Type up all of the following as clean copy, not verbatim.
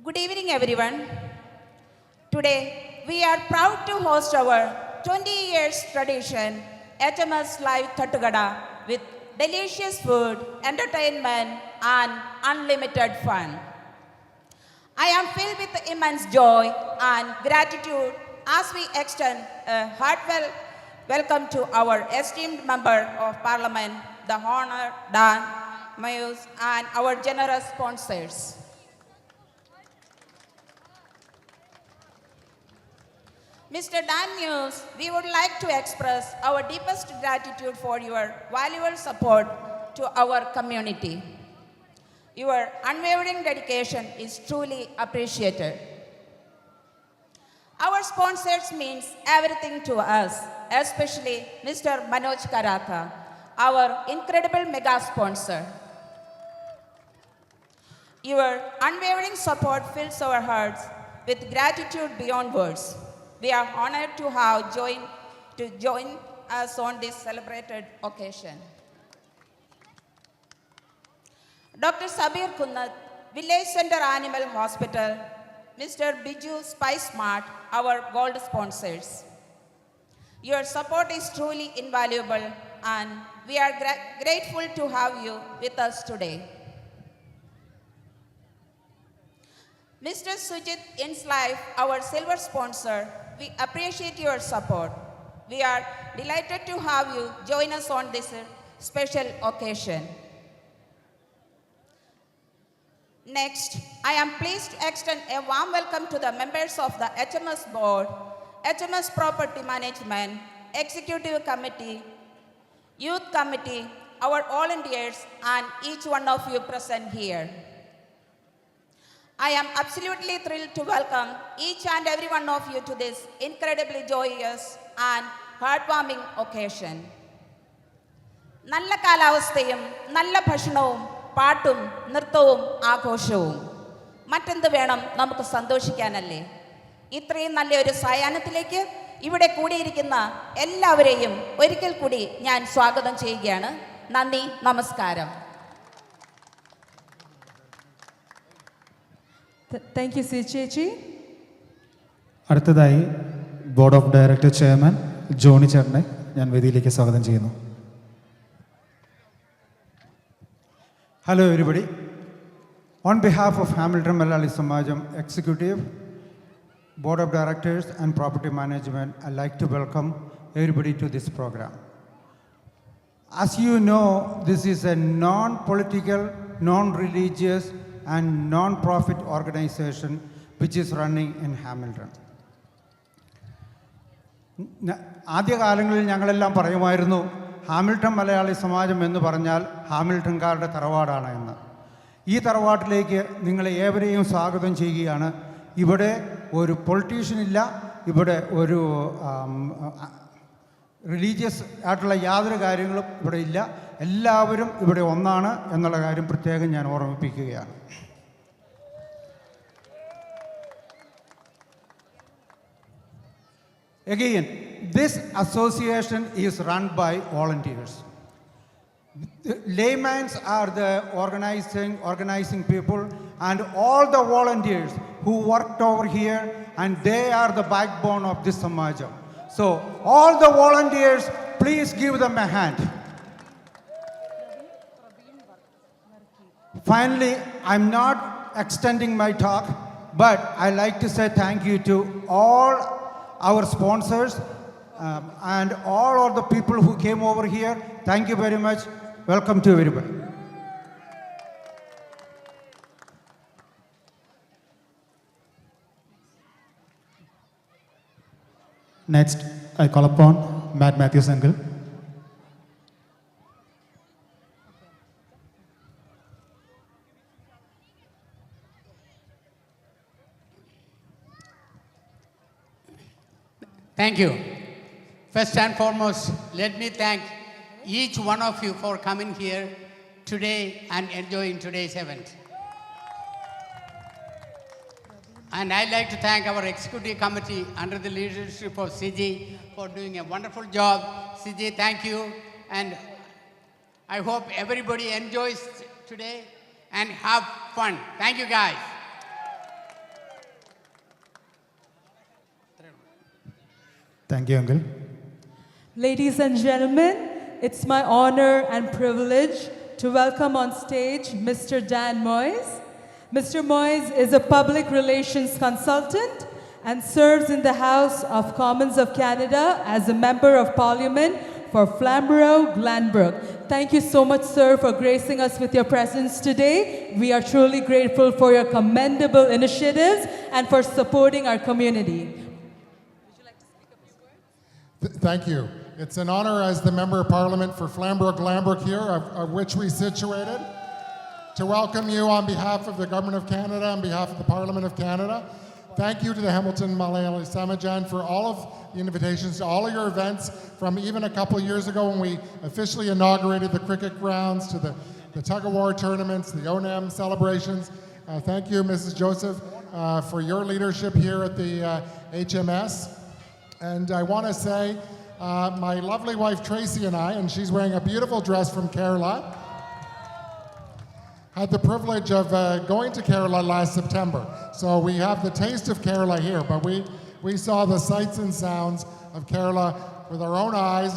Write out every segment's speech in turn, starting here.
Good evening, everyone. Today, we are proud to host our 20 years tradition, HMS Live Thatugada, with delicious food, entertainment, and unlimited fun. I am filled with immense joy and gratitude as we extend a heartfelt welcome to our esteemed Member of Parliament, the Honored Dan Mayus, and our generous sponsors. Mr. Dan Muse, we would like to express our deepest gratitude for your valuable support to our community. Your unwavering dedication is truly appreciated. Our sponsors means everything to us, especially Mr. Manoj Karatha, our incredible mega sponsor. Your unwavering support fills our hearts with gratitude beyond words. We are honored to have join us on this celebrated occasion. Dr. Sabir Kunnat, Village Center Animal Hospital, Mr. Biju Spice Mart, our gold sponsors. Your support is truly invaluable and we are grateful to have you with us today. Mr. Sujit Inslife, our silver sponsor, we appreciate your support. We are delighted to have you join us on this special occasion. Next, I am pleased to extend a warm welcome to the members of the HMS Board, HMS Property Management, Executive Committee, Youth Committee, our volunteers, and each one of you present here. I am absolutely thrilled to welcome each and every one of you to this incredibly joyous and heartwarming occasion. നല്ല കാലാവസ്ഥയും നല്ല ഭക്ഷണവും പാട്ടും നൃത്തവും ആഘോഷവും മറ്റെന്ത് വേണം നമുക്ക് സന്തോഷിക്കാനല്ലേ? ഇത്രയും നല്ലൊരു സായാഹ്നത്തിലേക്ക് ഇവിടെ കൂടിയിരിക്കുന്ന എല്ലാവരെയും ഒരിക്കൽ കൂടി ഞാൻ സ്വാഗതം ചെയ്യുകയാണ്. നന്ദി, നമസ്കാരം. Thank you, Sichechi. അടുത്തതായി board of director chairman Johnny ചേട്ടനെ ഞാൻ വേദിയിലേക്ക് സ്വാഗതം ചെയ്യുന്നു. Hello everybody. On behalf of Hamilton Malayali Samajam Executive, Board of Directors and Property Management, I'd like to welcome everybody to this program. As you know, this is a non-political, non-religious and non-profit organization which is running in Hamilton. ആദ്യകാലങ്ങളിൽ ഞങ്ങളെല്ലാം പറയുമായിരുന്നു Hamilton Malayali സമാജം എന്ന് പറഞ്ഞാൽ ഹാമിൽട്ടൺകാരുടെ തറവാടാണ് എന്ന്. ഈ തറവാട്ടിലേക്ക് നിങ്ങളെ ഏവരെയും സ്വാഗതം ചെയ്യുകയാണ്. ഇവിടെ ഒരു പൊളിറ്റീഷ്യൻ ഇല്ല, ഇവിടെ ഒരു റിലീജിയസ് ആയിട്ടുള്ള യാതൊരു കാര്യങ്ങളും ഇവിടെ ഇല്ല. എല്ലാവരും ഇവിടെ ഒന്നാണ് എന്നുള്ള കാര്യം പ്രത്യേകം ഞാൻ ഓർമ്മിപ്പിക്കുകയാണ്. Again, this association is run by volunteers. The laymen are the organizing people, and all the volunteers who worked over here, and they are the backbone of this Samajam. So all the volunteers, please give them a hand. Finally, I'm not extending my talk, but I like to say thank you to all our sponsors and all of the people who came over here. Thank you very much. Welcome to everybody. Next, I call upon Matt Matthews uncle. Thank you. First and foremost, let me thank each one of you for coming here today and enjoying today's event. And I'd like to thank our executive committee under the leadership of CG for doing a wonderful job. CG, thank you. And I hope everybody enjoys today and have fun. Thank you, guys. Thank you uncle. Ladies and gentlemen, it's my honor and privilege to welcome on stage Mr. Dan Moyes. Mr. Moyes is a public relations consultant and serves in the House of Commons of Canada as a member of Parliament for Flamborough-Glanbrook. Thank you so much, sir, for gracing us with your presence today. We are truly grateful for your commendable initiatives and for supporting our community. Thank you. It's an honor as the Member of Parliament for Flamborough-Glanbrook here, of which we situated, to welcome you on behalf of the Government of Canada, on behalf of the Parliament of Canada. Thank you to the Hamilton Malayali Samajan for all of the invitations to all of your events, from even a couple of years ago when we officially inaugurated the cricket grounds, to the tug-of-war tournaments, the ONAM celebrations. Thank you, Mrs. Joseph, for your leadership here at the HMS. And I want to say, my lovely wife Tracy and I, and she's wearing a beautiful dress from Kerala, had the privilege of going to Kerala last September. So we have the taste of Kerala here, but we saw the sights and sounds of Kerala with our own eyes,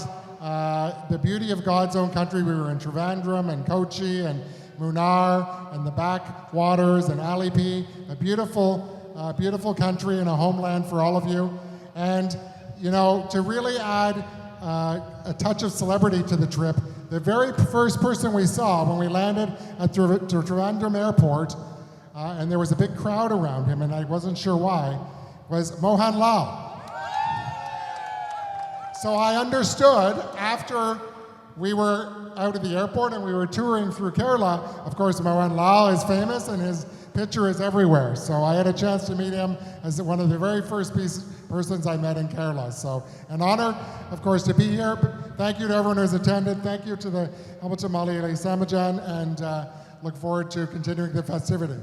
the beauty of God's own country. We were in Trivandrum and Kochi and Munnar and the backwaters and Alipi, a beautiful country and a homeland for all of you. And, you know, to really add a touch of celebrity to the trip, the very first person we saw when we landed at Trivandrum Airport, and there was a big crowd around him, and I wasn't sure why, was Mohan Lal. So I understood after we were out of the airport and we were touring through Kerala, of course, Mohan Lal is famous and his picture is everywhere. So I had a chance to meet him as one of the very first persons I met in Kerala. So an honor, of course, to be here. Thank you to everyone who's attended. Thank you to the Hamilton Malayali Samajan, and look forward to continuing the festivity.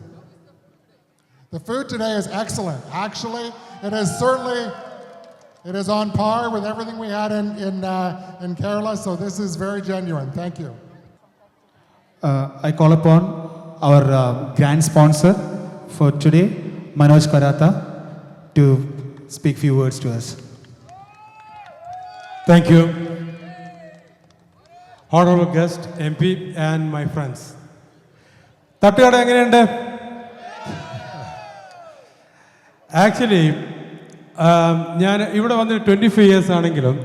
The food today is excellent. Actually, it is on par with everything we had in Kerala, so this is very genuine. Thank you. I call upon our grand sponsor for today, Manoj Karatha, to speak few words to us. Thank you. Honorable guest, MP, and my friends. തട്ടുകട എങ്ങനെയുണ്ട്? Actually ഞാൻ ഇവിടെ വന്നിട്ട് 25 years ആണെങ്കിലും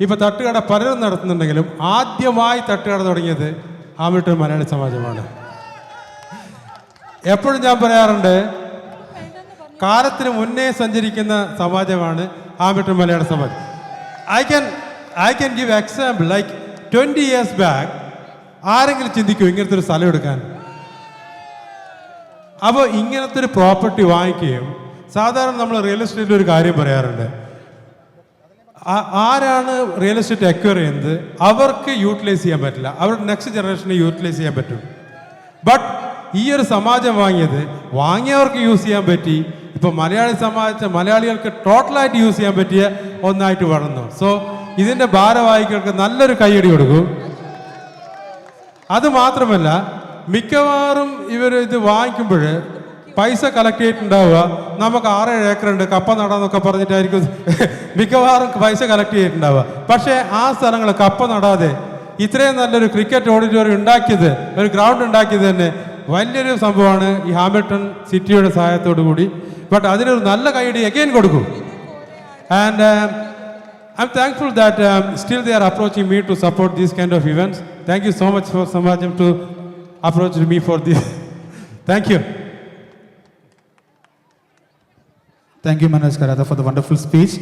ഇപ്പോൾ തട്ടുകട പലരും നടത്തുന്നുണ്ടെങ്കിലും ആദ്യമായി തട്ടുകട തുടങ്ങിയത് ഹാമിൽട്ടൺ മലയാളി സമാജമാണ്. എപ്പോഴും ഞാൻ പറയാറുണ്ട്, കാലത്തിന് മുന്നേ സഞ്ചരിക്കുന്ന സമാജമാണ് Hamilton Malayala Samajam. I can give example, like 20 years back, ആരെങ്കിലും ചിന്തിക്കുമോ ഇങ്ങനത്തെ ഒരു സ്ഥലം എടുക്കാൻ? അപ്പോൾ ഇങ്ങനത്തെ ഒരു പ്രോപ്പർട്ടി വാങ്ങിക്കുകയും, സാധാരണ നമ്മൾ റിയൽ എസ്റ്റേറ്റിൽ ഒരു കാര്യം പറയാറുണ്ട്, ആരാണ് റിയൽ എസ്റ്റേറ്റ് അക്വയർ ചെയ്യുന്നത് അവർക്ക് യൂട്ടിലൈസ് ചെയ്യാൻ പറ്റില്ല, അവരുടെ നെക്സ്റ്റ് ജനറേഷനെ യൂട്ടിലൈസ് ചെയ്യാൻ പറ്റും. ബട്ട് ഈ ഒരു സമാജം വാങ്ങിയവർക്ക് യൂസ് ചെയ്യാൻ പറ്റി. ഇപ്പോൾ മലയാളികൾക്ക് ടോട്ടലായിട്ട് യൂസ് ചെയ്യാൻ പറ്റിയ ഒന്നായിട്ട് വളർന്നു. സോ ഇതിൻ്റെ ഭാരവാഹികൾക്ക് നല്ലൊരു കൈയടി കൊടുക്കും. അതുമാത്രമല്ല, മിക്കവാറും ഇവർ ഇത് വാങ്ങിക്കുമ്പോൾ പൈസ കളക്ട് ചെയ്തിട്ടുണ്ടാവുക, നമുക്ക് 6-7 ഏക്കറുണ്ട് കപ്പ നടാന്നൊക്കെ പറഞ്ഞിട്ടായിരിക്കും മിക്കവാറും പൈസ കളക്ട് ചെയ്തിട്ടുണ്ടാവുക. പക്ഷേ ആ സ്ഥലങ്ങൾ കപ്പ നടാതെ ഇത്രയും നല്ലൊരു ക്രിക്കറ്റ് ഓഡിറ്റോറിയം ഉണ്ടാക്കിയത്, ഒരു ഗ്രൗണ്ട് ഉണ്ടാക്കിയത് തന്നെ വലിയൊരു സംഭവമാണ് ഈ ഹാമിൽട്ടൺ സിറ്റിയുടെ സഹായത്തോടു കൂടി. ബട്ട് അതിനൊരു നല്ല കൈയടി അഗെയിൻ കൊടുക്കും. And I'm thankful that still they are approaching me to support these kind of events. Thank you so much for Samajam to approach me for this. Thank you. Thank you, Manoj Karatha, for the wonderful speech.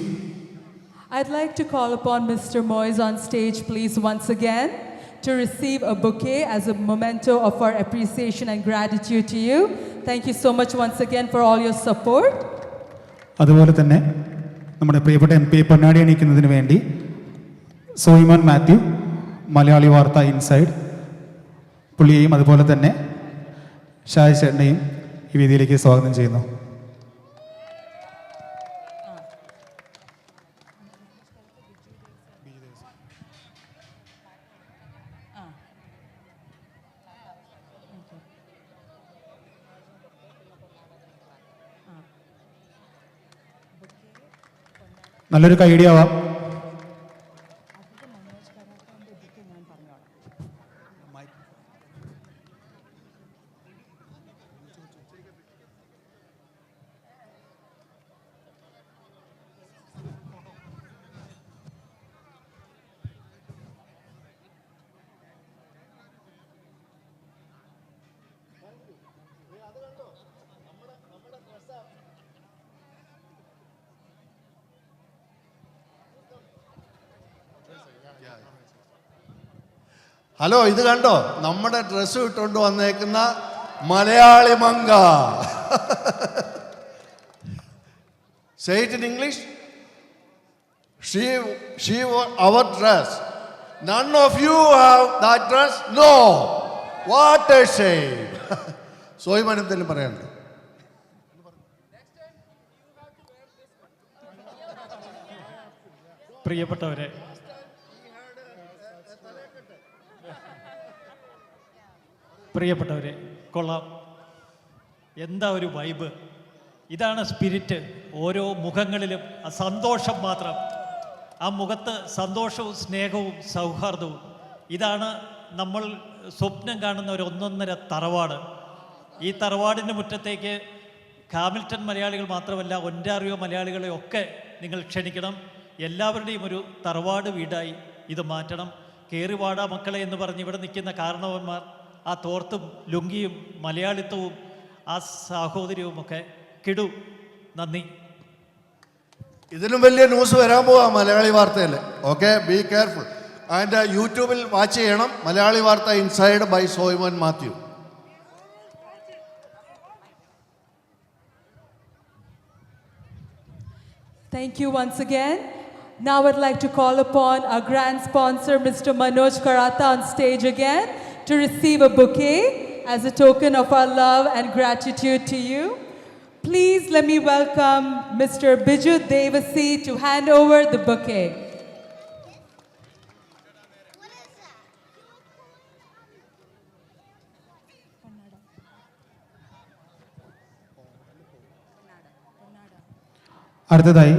I'd like to call upon Mr. Moyes on stage, please, once again, to receive a bouquet as a memento of our appreciation and gratitude to you. Thank you so much once again for all your support. അതുപോലെ തന്നെ നമ്മുടെ പ്രിയപ്പെട്ട MP പൊന്നാടി അണിയിക്കുന്നതിന് വേണ്ടി Soymon Mathew, Malayali Vartha inside, പുള്ളിയെയും അതുപോലെ തന്നെ ഷായ് ചേട്ടനെയും ഈ വേദിയിലേക്ക് സ്വാഗതം ചെയ്യുന്നു. നല്ലൊരു കൈഡിയാവാം. ഹലോ, ഇത് കണ്ടോ? നമ്മുടെ ഡ്രസ്സ് ഇട്ടുകൊണ്ട് വന്നേക്കുന്ന മലയാളി മങ്ക. Say it in English. She wore our dress. None of you have that dress? No. What a shame. സോയിമാൻ എന്തെങ്കിലും പറയാനുണ്ട്? പ്രിയപ്പെട്ടവരെ, കൊള്ളാം. എന്താ ഒരു വൈബ്! ഇതാണ് സ്പിരിറ്റ്. ഓരോ മുഖങ്ങളിലും ആ സന്തോഷം മാത്രം. ആ മുഖത്ത് സന്തോഷവും സ്നേഹവും സൗഹാർദ്ദവും. ഇതാണ് നമ്മൾ സ്വപ്നം കാണുന്ന ഒരു ഒന്നൊന്നര തറവാട്. ഈ തറവാടിൻ്റെ മുറ്റത്തേക്ക് ഹാമിൽട്ടൺ മലയാളികൾ മാത്രമല്ല, ഒൻറ്റാറിയോ മലയാളികളെ ഒക്കെ നിങ്ങൾ ക്ഷണിക്കണം. എല്ലാവരുടെയും ഒരു തറവാട് വീടായി ഇത് മാറ്റണം. കേറിവാടാ മക്കളെ എന്ന് പറഞ്ഞ് ഇവിടെ നിൽക്കുന്ന കാരണവന്മാർ, ആ തോർത്തും ലുങ്കിയും മലയാളിത്വവും ആ സാഹോദര്യവുമൊക്കെ കിടു. നന്ദി. ഇതിലും വലിയ ന്യൂസ് വരാൻ പോവാ മലയാളി വാർത്തയിൽ. Okay, be careful. ആൻഡ് യൂട്യൂബിൽ വാച്ച് ചെയ്യണം Malayali Vartha inside by Soimon Mathew. Thank you once again. Now I'd like to call upon our grand sponsor, Mr. Manoj Karatha, on stage again to receive a bouquet as a token of our love and gratitude to you. Please let me welcome Mr. Biju Devasi to hand over the bouquet. അടുത്തതായി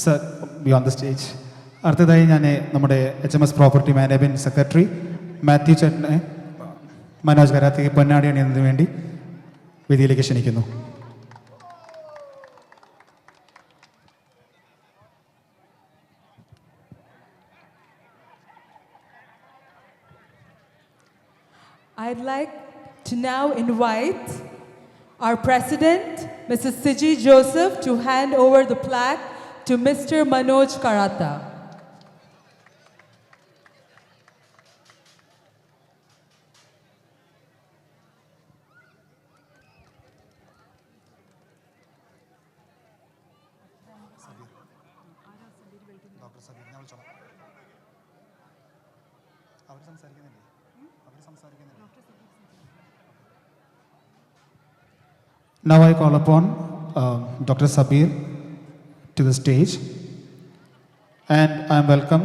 sir beyond the stage. അടുത്തതായി ഞാൻ നമ്മുടെ HMS property management secretary Mathew ചേട്ടനെ മനോജ് കരാത്തയ്ക്ക് പൊന്നാടി അണിയുന്നതിന് വേണ്ടി വേദിയിലേക്ക് ക്ഷണിക്കുന്നു. I'd like to now invite our president, Mrs. Siji Joseph, to hand over the plaque to Mr. Manoj Karatha. Now I call upon Dr. Sabir to the stage, and I welcome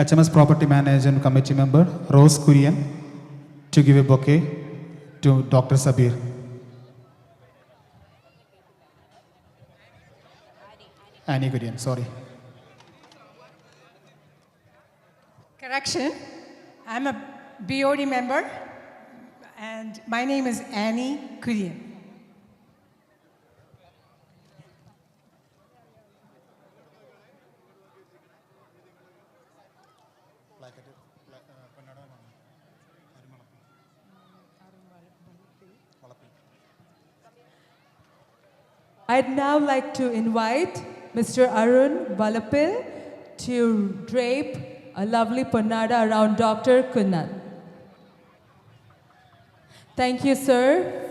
HMS Property Management Committee member Rose Kurian to give a bouquet to Dr. Sabir. Annie Kurian, sorry. Correction, I'm a BOD member and my name is Annie Kurian. I'd now like to invite Mr. Arun Valapil to drape a lovely ponnada around Dr. Kunal. Thank you, sir,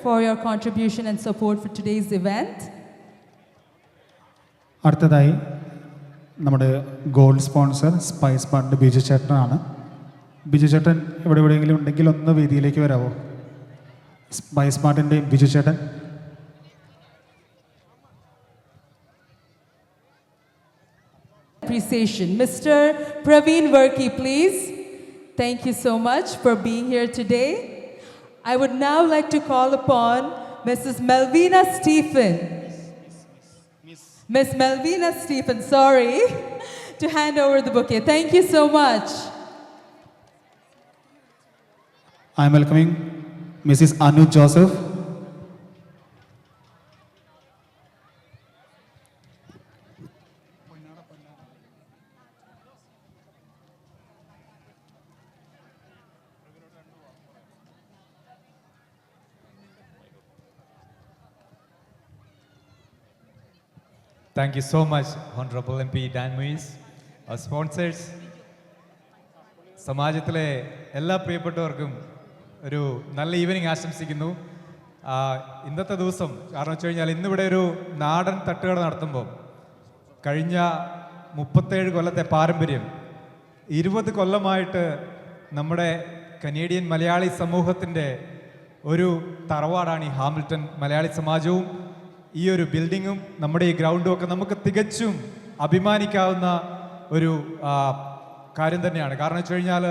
for your contribution and support for today's event. അടുത്തതായി നമ്മുടെ gold sponsor spice പാർട്ടിൻ്റെ Biju ചേട്ടനാണ്. ബിജു ചേട്ടൻ ഇവിടെ എവിടെയെങ്കിലും ഉണ്ടെങ്കിൽ ഒന്ന് വേദിയിലേക്ക് വരാമോ? സ്പൈസ് പാർട്ടിൻ്റെ ബിജു ചേട്ടൻ. Appreciation. Mr. Praveen Verki, please. Thank you so much for being here today. I would now like to call upon Mrs. Melvina Stephen. Miss Melvina Stephen, sorry, to hand over the bouquet. Thank you so much. I'm welcoming Mrs. Anu Joseph. Thank you so much, Honorable MP Dan Muiz, our sponsors, സമാജത്തിലെ എല്ലാ പ്രിയപ്പെട്ടവർക്കും ഒരു നല്ല evening ആശംസിക്കുന്നു. ഇന്നത്തെ ദിവസം കാരണം വെച്ച് കഴിഞ്ഞാൽ ഇന്നിവിടെ ഒരു നാടൻ തട്ടുകട നടത്തുമ്പോൾ കഴിഞ്ഞ 37 കൊല്ലത്തെ പാരമ്പര്യം 20 കൊല്ലമായിട്ട് നമ്മുടെ കനേഡിയൻ മലയാളി സമൂഹത്തിൻ്റെ ഒരു തറവാടാണ് ഈ ഹാമിൽട്ടൺ മലയാളി സമാജവും. ഈ ഒരു ബിൽഡിങ്ങും നമ്മുടെ ഈ ഗ്രൗണ്ടും ഒക്കെ നമുക്ക് തികച്ചും അഭിമാനിക്കാവുന്ന ഒരു കാര്യം തന്നെയാണ്. കാരണം വെച്ച് കഴിഞ്ഞാൽ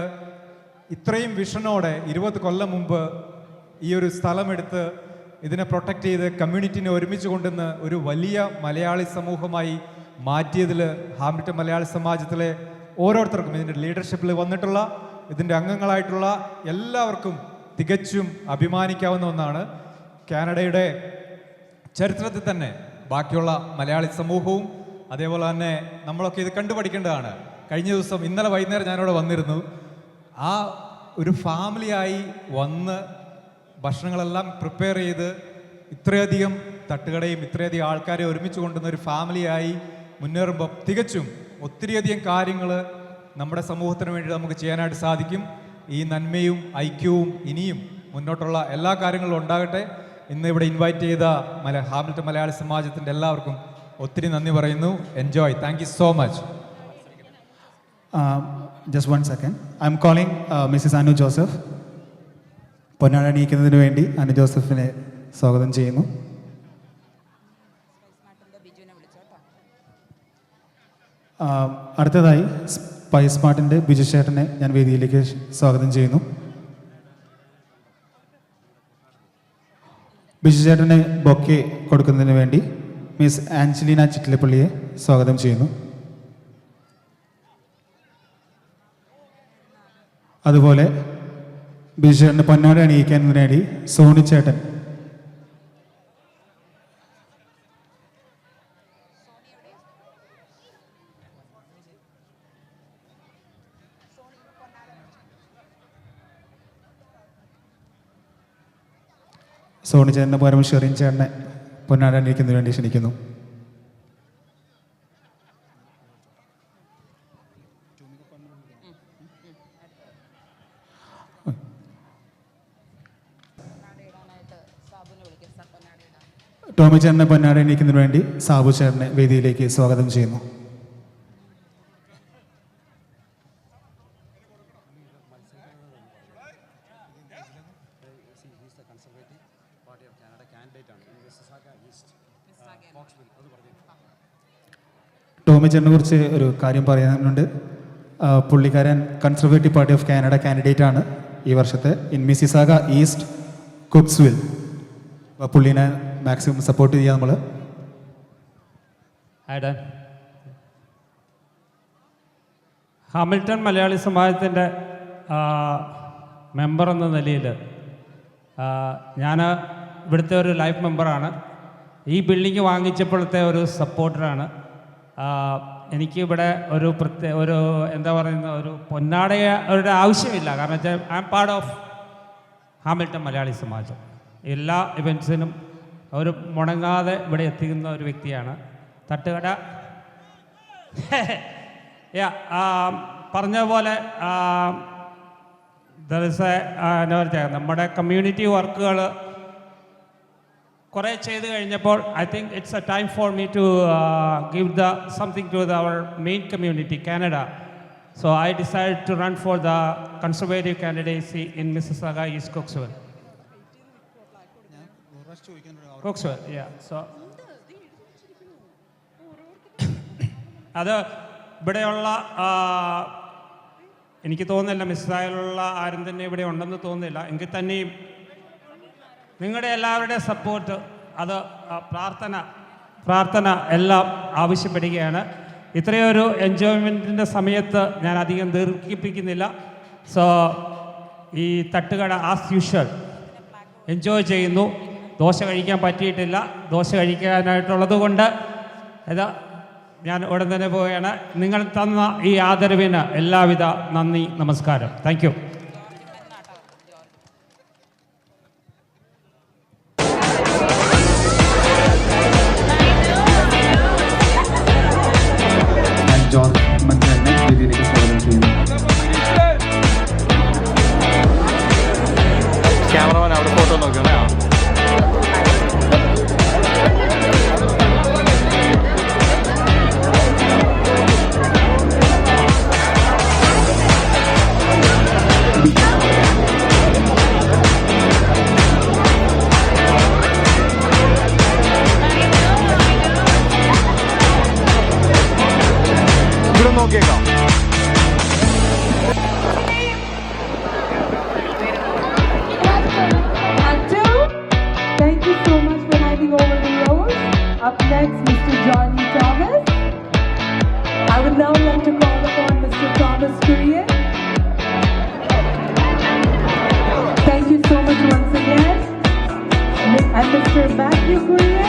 ഇത്രയും വിഷനോടെ 20 കൊല്ലം മുമ്പ് ഈ ഒരു സ്ഥലമെടുത്ത് ഇതിനെ പ്രൊട്ടക്റ്റ് ചെയ്ത് കമ്മ്യൂണിറ്റിനെ ഒരുമിച്ച് കൊണ്ടുവന്ന് ഒരു വലിയ മലയാളി സമൂഹമായി മാറ്റിയതിൽ ഹാമിൽട്ടൺ മലയാളി സമാജത്തിലെ ഓരോരുത്തർക്കും ഇതിൻ്റെ ലീഡർഷിപ്പിൽ വന്നിട്ടുള്ള ഇതിൻ്റെ അംഗങ്ങളായിട്ടുള്ള എല്ലാവർക്കും തികച്ചും അഭിമാനിക്കാവുന്ന ഒന്നാണ്. കാനഡയുടെ ചരിത്രത്തിൽ തന്നെ ബാക്കിയുള്ള മലയാളി സമൂഹവും അതേപോലെ തന്നെ നമ്മളൊക്കെ ഇത് കണ്ടുപഠിക്കേണ്ടതാണ്. കഴിഞ്ഞ ദിവസം ഇന്നലെ വൈകുന്നേരം ഞാനിവിടെ വന്നിരുന്നു. ആ ഒരു ഫാമിലിയായി വന്ന് ഭക്ഷണങ്ങളെല്ലാം പ്രിപ്പയർ ചെയ്ത് ഇത്രയധികം തട്ടുകടയും ഇത്രയധികം ആൾക്കാരെ ഒരുമിച്ച് കൊണ്ടുവന്ന ഒരു ഫാമിലിയായി മുന്നേറുമ്പോൾ തികച്ചും ഒത്തിരിയധികം കാര്യങ്ങൾ നമ്മുടെ സമൂഹത്തിന് വേണ്ടി നമുക്ക് ചെയ്യാനായിട്ട് സാധിക്കും. ഈ നന്മയും ഐക്യവും ഇനിയും മുന്നോട്ടുള്ള എല്ലാ കാര്യങ്ങളും ഉണ്ടാകട്ടെ. ഇന്ന് ഇവിടെ ഇൻവൈറ്റ് ചെയ്ത ഹാമിൽട്ടൺ മലയാളി സമാജത്തിൻ്റെ എല്ലാവർക്കും ഒത്തിരി നന്ദി പറയുന്നു. Enjoy. Thank you so much. Just 1 second. I'm calling Mrs Anu Joseph. പൊന്നാട അണിയിക്കുന്നതിന് വേണ്ടി അനു ജോസഫിനെ സ്വാഗതം ചെയ്യുന്നു. അടുത്തതായി സ്പൈസ് സ്മാർട്ടിൻ്റെ ബിജു ചേട്ടനെ ഞാൻ വേദിയിലേക്ക് സ്വാഗതം ചെയ്യുന്നു. ബിജു ചേട്ടന് ബൊക്കെ കൊടുക്കുന്നതിന് വേണ്ടി മിസ് ആഞ്ചലീന ചിറ്റിലപ്പള്ളിയെ സ്വാഗതം ചെയ്യുന്നു. അതുപോലെ ബിജു ചേട്ടന് പൊന്നാട അണിയിക്കുന്നതിന് വേണ്ടി സോണി ചേട്ടൻ സോണി ചേട്ടൻ്റെ പകരം ഷെറിൻ ചേട്ടനെ പൊന്നാട അണിയിക്കുന്നതിന് വേണ്ടി ക്ഷണിക്കുന്നു. ടോമി ചേട്ടനെ പൊന്നാട അണിയിക്കുന്നതിന് വേണ്ടി സാബു ചേട്ടനെ വേദിയിലേക്ക് സ്വാഗതം ചെയ്യുന്നു. ടോമി ചേട്ടനെ കുറിച്ച് ഒരു കാര്യം പറയാനുണ്ട്. പുള്ളിക്കാരൻ conservative party of Canada candidate ആണ് ഈ വർഷത്തെ ഇൻ മിസിസാഗ ഈസ്റ്റ് കുക്സ്വിൽ. പുള്ളിനെ മാക്സിമം സപ്പോർട്ട് ചെയ്യുക നമ്മൾ. ഹാമിൽട്ടൺ മലയാളി സമാജത്തിൻ്റെ മെമ്പർ എന്ന നിലയിൽ ഞാൻ ഇവിടുത്തെ ഒരു ലൈഫ് മെമ്പറാണ്. ഈ ബിൽഡിംഗ് വാങ്ങിച്ചപ്പോഴത്തെ ഒരു സപ്പോർട്ടറാണ്. എനിക്ക് ഇവിടെ ഒരു എന്താ പറയുന്ന ഒരു പൊന്നാടയുടെ ആവശ്യമില്ല. കാരണം വെച്ചാൽ I'm part of Hamilton Malayali Samajam. എല്ലാ ഇവൻറ്റ്സിനും ഒരു മുടങ്ങാതെ ഇവിടെ എത്തിക്കുന്ന ഒരു വ്യക്തിയാണ്. തട്ടുകട പറഞ്ഞ പോലെ എന്താ പറയുക, നമ്മുടെ കമ്മ്യൂണിറ്റി വർക്കുകൾ കുറേ ചെയ്ത് കഴിഞ്ഞപ്പോൾ I think it's a time for me to give something to our main community Canada. So I decide to run for the conservative candidacy in Mississauga East Cooksville. അത് ഇവിടെയുള്ള എനിക്ക് തോന്നുന്നില്ല മിസ്സിസാഗയിലുള്ള ആരും തന്നെ ഇവിടെ ഉണ്ടെന്ന് തോന്നുന്നില്ല. എങ്കിൽ തന്നെയും നിങ്ങളുടെ എല്ലാവരുടെയും സപ്പോർട്ട്, അത് പ്രാർത്ഥന എല്ലാം ആവശ്യപ്പെടുകയാണ്. ഇത്രയൊരു എൻജോയ്മെൻറ്റിൻ്റെ സമയത്ത് ഞാൻ അധികം ദീർഘിപ്പിക്കുന്നില്ല. സോ ഈ തട്ടുകട ആസ് യൂഷ്വൽ എൻജോയ് ചെയ്യുന്നു. ദോശ കഴിക്കാൻ പറ്റിയിട്ടില്ല. ദോശ കഴിക്കാനായിട്ടുള്ളത് കൊണ്ട് ഞാൻ ഉടൻ തന്നെ പോവുകയാണ്. നിങ്ങൾ തന്ന ഈ ആദരവിന് എല്ലാവിധ നന്ദി, നമസ്കാരം. Thank you. ജോൺ മഞ്ചേട്ടനെ വേദിയിലേക്ക് സ്വാഗതം ചെയ്യുന്നു. ക്യാമറമാൻ അവിടെ ഫോട്ടോ നോക്കണേ. ഇവിടെ നോക്കിയേക്കാം. Thank you so much for handing over the rose. Up next, Mr. Johnny Thomas. I would now like to call upon Mr. Thomas Kurian. Thank you so much once again. And Mr. Matthew Kurian.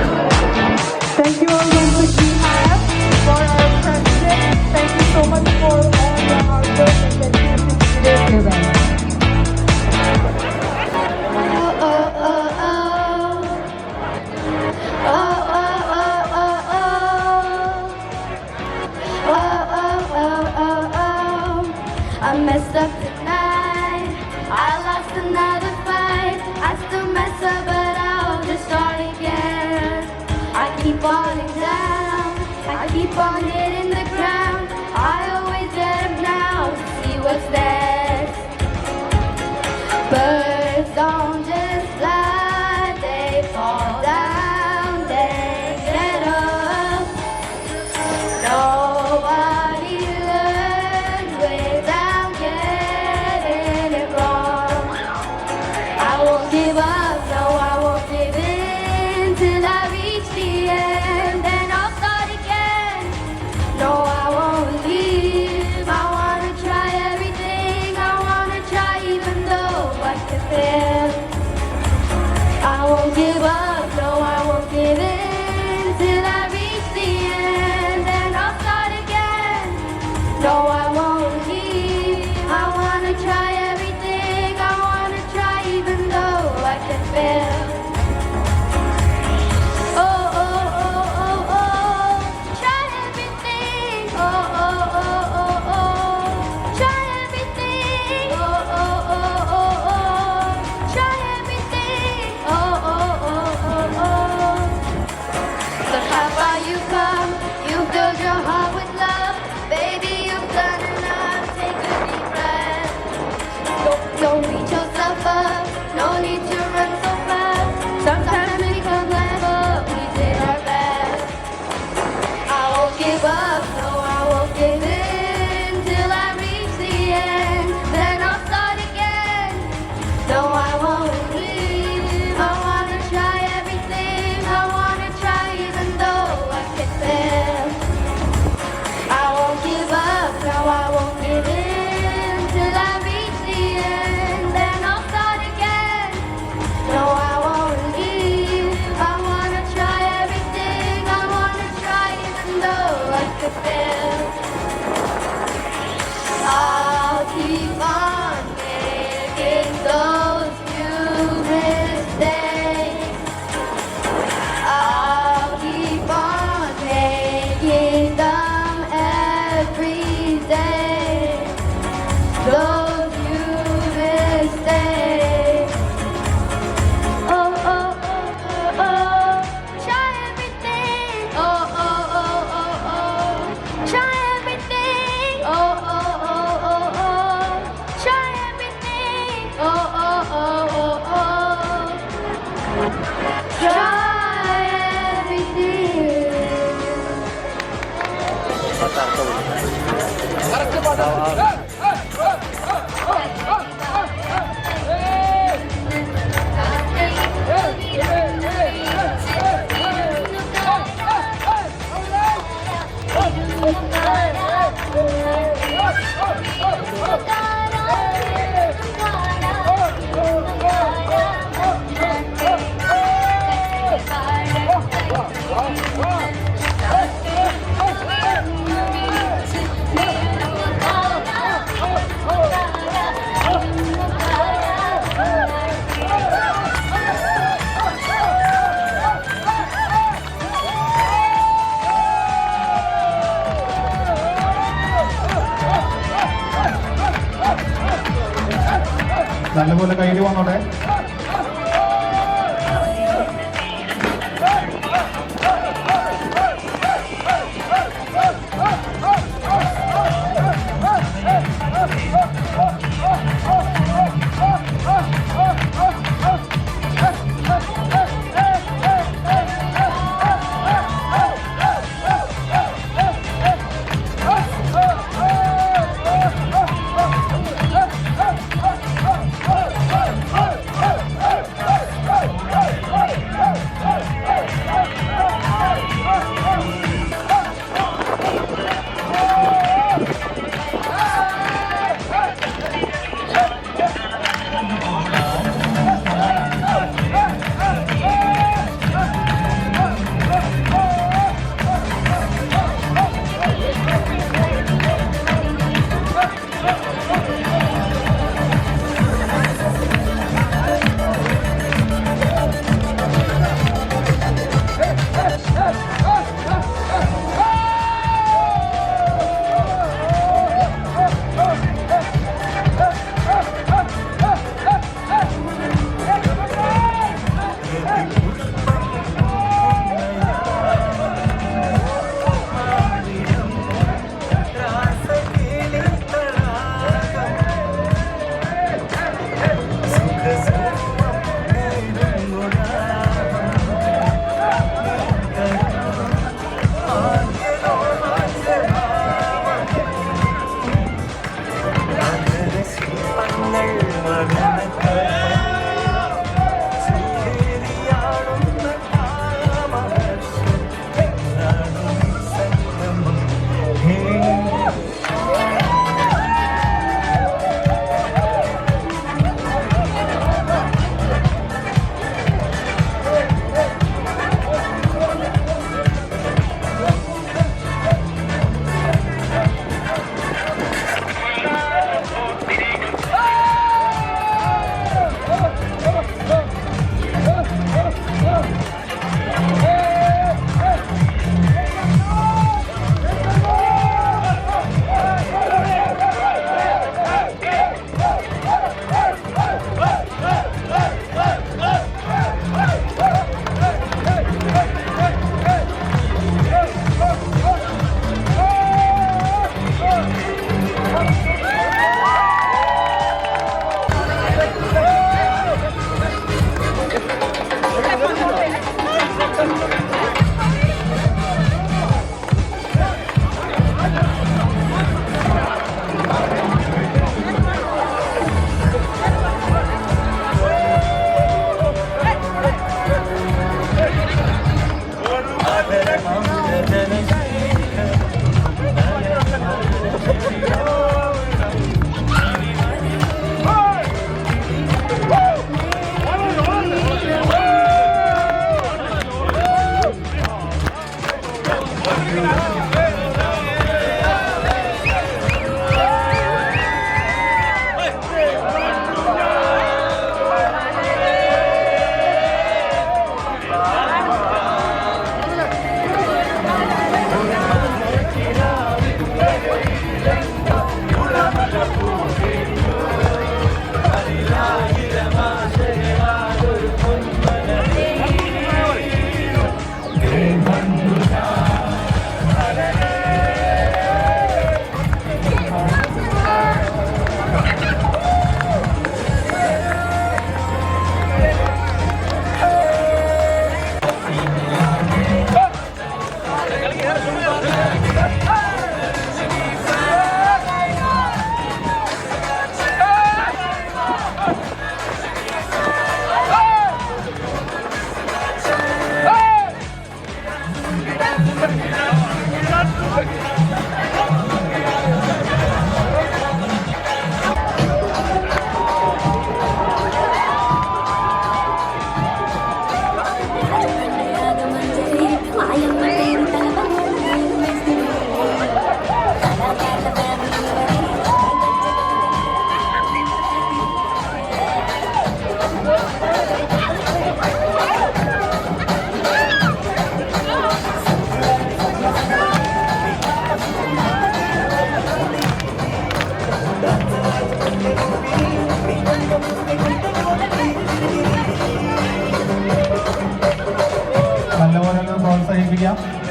Thank you all once again for our president. Thank you so much for all the hard work and dedication to today's event. I messed up tonight. I lost another fight. I still mess up, but I'll just start again. I keep falling down. I keep on hitting the ground. I always get up now to see what's next. Birds don't just fly, they fall down, they get up. Nobody learns without getting it wrong. I won't give up, no, I won't give in till I reach the end. Then I'll start again. No, I won't leave. I wanna try everything. I wanna try even though I can fail. I won't give up, no, I won't give in till I reach the end. Then I'll start again. No, I won't leave. I wanna try everything. I wanna try even though I can fail. Oh, oh, oh, oh, oh. Try everything. Oh, oh, oh, oh, oh. Try everything. Oh, oh, oh, oh, oh. Try everything. Oh, oh, oh, oh, oh. Look how far you've come. You filled your heart with love. Baby, you've done enough. Take a deep breath. Don't beat yourself up. No need to run so fast. Sometimes we come clever. We did our best. I won't give up. No, I won't give in till I reach the end. Then I'll start again. No, I won't leave. I wanna try everything. I wanna try even though I can fail. I won't give up. No, I won't give in till I reach the end. Then I'll start again. No, I won't leave. I wanna try everything. I wanna try even though I could fail. I'll keep on making those new mistakes. I'll keep on making them every day. Those new mistakes. Oh, oh, oh, oh, oh. Try everything. Oh, oh, oh, oh, oh. Try everything. Oh, oh, oh, oh, oh. Try everything. Oh, oh, oh, oh, oh. Try everything. നല്ലപോലെ കയ്യിൽ വന്നോട്ടെ.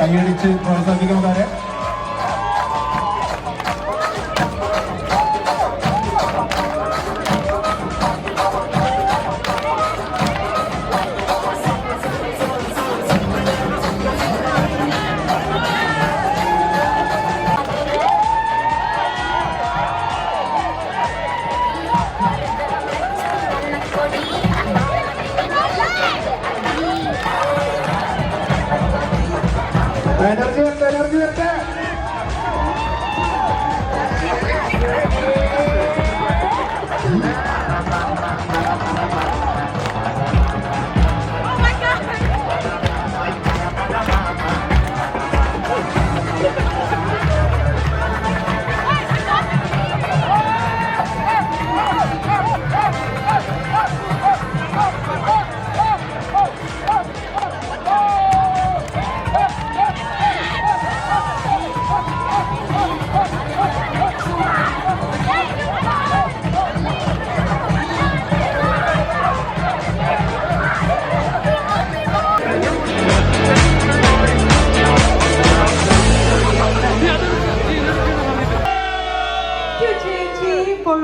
കൈയടിച്ച് പ്രോത്സാഹിപ്പിക്കുന്നവരെ. Energy വരട്ടെ, energy വരട്ടെ. Thank you, JG, for